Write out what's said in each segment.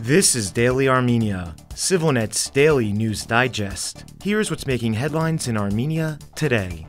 This is Daily Armenia, ＳivilNet's daily news digest. Here's what's making headlines in Armenia today.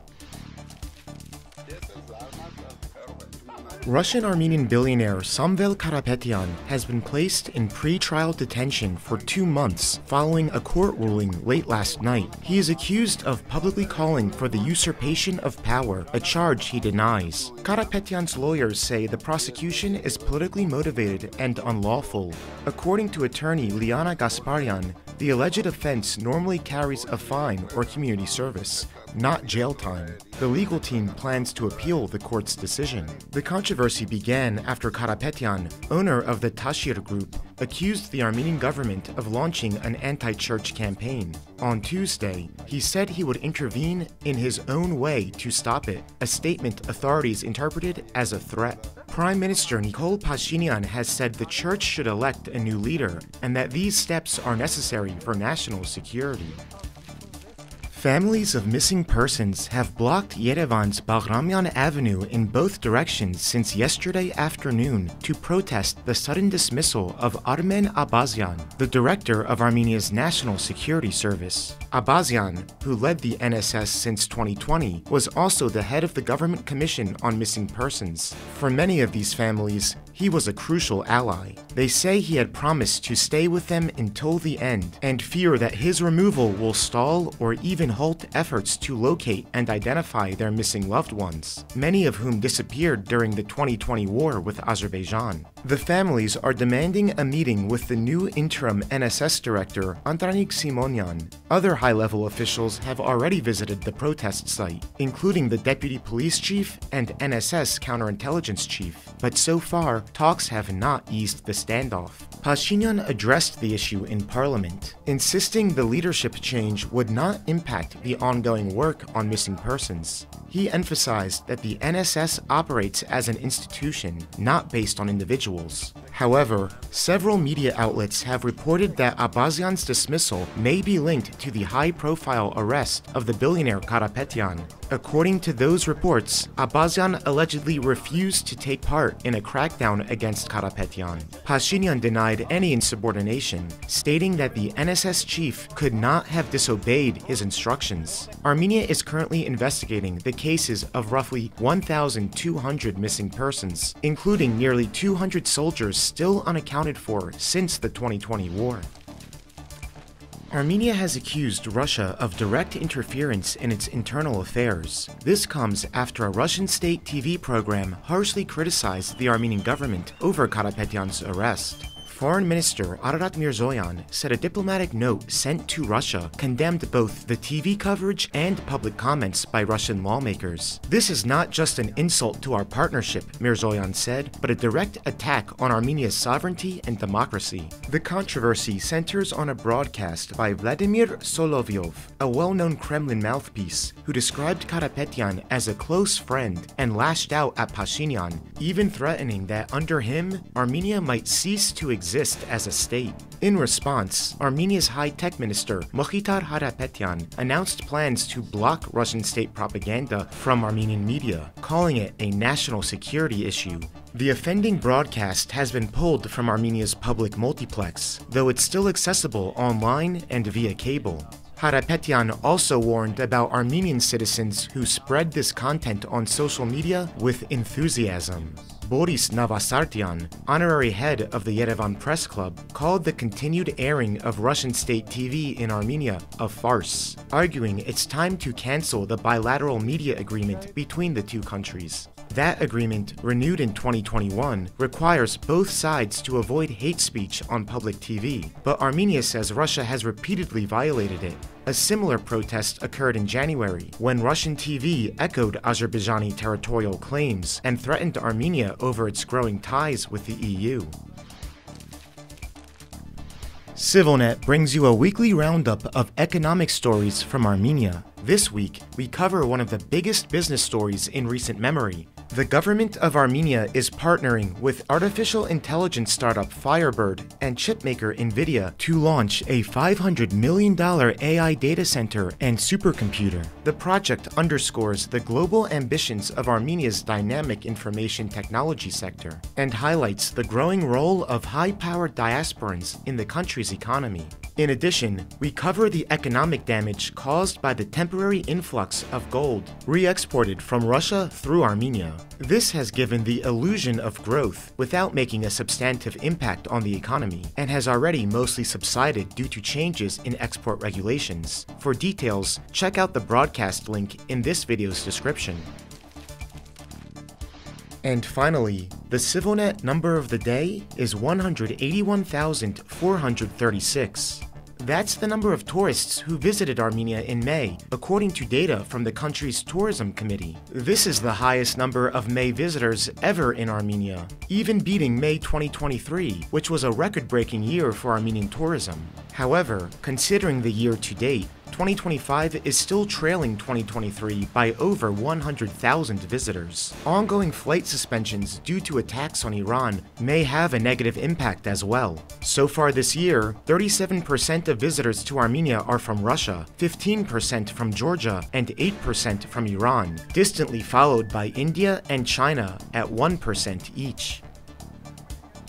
Russian-Armenian billionaire Samvel Karapetyan has been placed in pre-trial detention for 2 months following a court ruling late last night. He is accused of publicly calling for the usurpation of power, a charge he denies. Karapetyan's lawyers say the prosecution is politically motivated and unlawful. According to attorney Liana Gasparian, the alleged offense normally carries a fine or community service, not jail time. The legal team plans to appeal the court's decision. The controversy began after Karapetyan, owner of the Tashir Group, accused the Armenian government of launching an anti-church campaign. On Tuesday, he said he would intervene in his own way to stop it, a statement authorities interpreted as a threat. Prime Minister Nikol Pashinyan has said the church should elect a new leader and that these steps are necessary for national security. Families of missing persons have blocked Yerevan's Bagramyan Avenue in both directions since yesterday afternoon to protest the sudden dismissal of Armen Abazyan, the director of Armenia's National Security Service. Abazyan, who led the NSS since 2020, was also the head of the Government Commission on Missing Persons. For many of these families, he was a crucial ally. They say he had promised to stay with them until the end and fear that his removal will stall or even halt efforts to locate and identify their missing loved ones, many of whom disappeared during the 2020 war with Azerbaijan. The families are demanding a meeting with the new interim NSS director, Antranik Simonyan. Other high-level officials have already visited the protest site, including the deputy police chief and NSS counterintelligence chief, but so far, talks have not eased the standoff. Pashinyan addressed the issue in parliament, insisting the leadership change would not impact the ongoing work on missing persons. He emphasized that the NSS operates as an institution, not based on individuals. However, several media outlets have reported that Abazyan's dismissal may be linked to the high-profile arrest of the billionaire Karapetyan. According to those reports, Abazyan allegedly refused to take part in a crackdown against Karapetyan. Pashinyan denied any insubordination, stating that the NSS chief could not have disobeyed his instructions. Armenia is currently investigating the cases of roughly 1,200 missing persons, including nearly 200 soldiers still unaccounted for since the 2020 war. Armenia has accused Russia of direct interference in its internal affairs. This comes after a Russian state TV program harshly criticized the Armenian government over Karapetyan's arrest. Foreign Minister Ararat Mirzoyan said a diplomatic note sent to Russia condemned both the TV coverage and public comments by Russian lawmakers. This is not just an insult to our partnership, Mirzoyan said, but a direct attack on Armenia's sovereignty and democracy. The controversy centers on a broadcast by Vladimir Solovyov, a well-known Kremlin mouthpiece, who described Karapetyan as a close friend and lashed out at Pashinyan, even threatening that under him, Armenia might cease to exist as a state. In response, Armenia's high-tech minister, Mokhitar Karapetyan, announced plans to block Russian state propaganda from Armenian media, calling it a national security issue. The offending broadcast has been pulled from Armenia's public multiplex, though it's still accessible online and via cable. Karapetyan also warned about Armenian citizens who spread this content on social media with enthusiasm. Boris Navasartyan, honorary head of the Yerevan Press Club, called the continued airing of Russian state TV in Armenia a farce, arguing it's time to cancel the bilateral media agreement between the two countries. That agreement, renewed in 2021, requires both sides to avoid hate speech on public TV, but Armenia says Russia has repeatedly violated it. A similar protest occurred in January, when Russian TV echoed Azerbaijani territorial claims and threatened Armenia over its growing ties with the EU. SivilNet brings you a weekly roundup of economic stories from Armenia. This week, we cover one of the biggest business stories in recent memory, The government of Armenia is partnering with artificial intelligence startup Firebird and chipmaker NVIDIA to launch a $500 million AI data center and supercomputer. The project underscores the global ambitions of Armenia's dynamic information technology sector and highlights the growing role of high-powered diasporans in the country's economy. In addition, we cover the economic damage caused by the temporary influx of gold re-exported from Russia through Armenia. This has given the illusion of growth without making a substantive impact on the economy and has already mostly subsided due to changes in export regulations. For details, check out the broadcast link in this video's description. And finally, the CivilNet number of the day is 181,436. That's the number of tourists who visited Armenia in May, according to data from the country's tourism committee. This is the highest number of May visitors ever in Armenia, even beating May 2023, which was a record-breaking year for Armenian tourism. However, considering the year to date, 2025 is still trailing 2023 by over 100,000 visitors. Ongoing flight suspensions due to attacks on Iran may have a negative impact as well. So far this year, 37% of visitors to Armenia are from Russia, 15% from Georgia, and 8% from Iran, distantly followed by India and China at 1% each.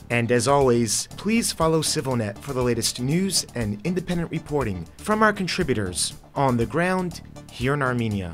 And as always, please follow CivilNet for the latest news and independent reporting from our contributors on the ground here in Armenia.